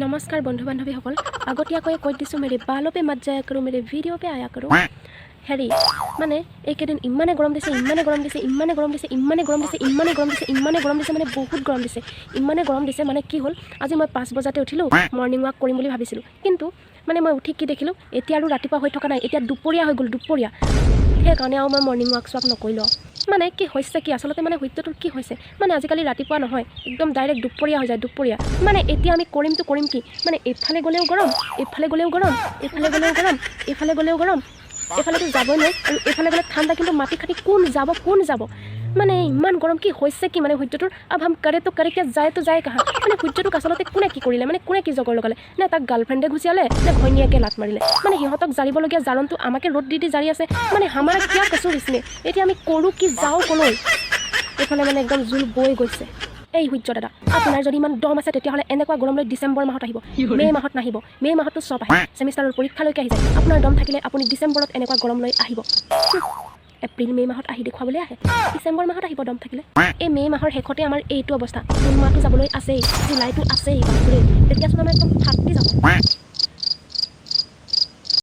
नमस्कार बंधु बान्धवी सकल আগতীয়াকৈ কৈ দিছোঁ मेरे बालों पे मत जाया करो मेरे वीडियो पे आया करो হেৰি মানে এইকেইদিন ইমানে গৰম দিছে মানে বহুত গৰম দিছে মানে কি হ'ল আজি মই 5 বজাতে উঠিলোঁ মৰ্নিং ৱাক কৰিম বুলি ভাবিছিলোঁ কিন্তু মানে মই উঠি কি দেখিলোঁ এতিয়া আৰু ৰাতিপুৱা হৈ থকা নাই এতিয়া দুপৰীয়া হৈ গ'ল সেইকাৰণে আৰু মই মৰ্নিং ৱাক নকৰিলোঁ মানে কি হৈছে কি আচলতে মানে সত্যটোৰ কি হৈছে মানে আজিকালি ৰাতিপুৱা নহয় একদম ডাইৰেক্ট দুপৰীয়া হৈ যায় মানে এতিয়া আমি কৰিম কি মানে এফালে গ'লেও গৰম এফালে গ'লেও গৰম এফালেতো যাবই নোৱাৰি আৰু এফালে গ'লে ঠাণ্ডা কিন্তু মাটি খাটি কোন যাব মানে ইমান গৰম কি হৈছে কি মানে সূৰ্যটোৰ আব হাম কৰে তো কৰে কিয়া যায় তো যায় কাহা মানে সূৰ্যটোক আচলতে কোনে কি কৰিলে মানে কোনে কি জগৰ লগালে নে তাক গাৰ্লফ্ৰেণ্ডে ঘুচিয়ালে নে ঘৈণীয়েকে লাত মাৰিলে মানে সিহঁতক জাৰিবলগীয়া জাৰণটো আমাকে ৰ'দ দি জাৰি আছে মানে হামাৰা কিয়া কচুৰ ইছনে এতিয়া আমি কৰোঁ কি যাওঁ ক'লৈ এইফালে মানে একদম জোল বৈ গৈছে এই সূৰ্য দাদা আপোনাৰ যদি ইমান দম আছে তেতিয়াহ'লে এনেকুৱা গৰমলৈ ডিচেম্বৰ মাহত আহিব মে মাহত নাহিব মে মাহতো চব আহে ছেমিষ্টাৰৰ পৰীক্ষালৈকে আহি যায় আপোনাৰ দম থাকিলে আপুনি ডিচেম্বৰত এনেকুৱা গৰমলৈ আহিব এপ্ৰিল মে মাহত আহি দেখুৱাবলৈ আহে ডিচেম্বৰ মাহত আহিব দম থাকিলে এই মে মাহৰ শেষতে আমাৰ এইটো অৱস্থা জুন মাহটো যাবলৈ আছেই জুলাইটো আছেই বাপৰে তেতিয়াচোন আমাৰ একদম ফাটি যাব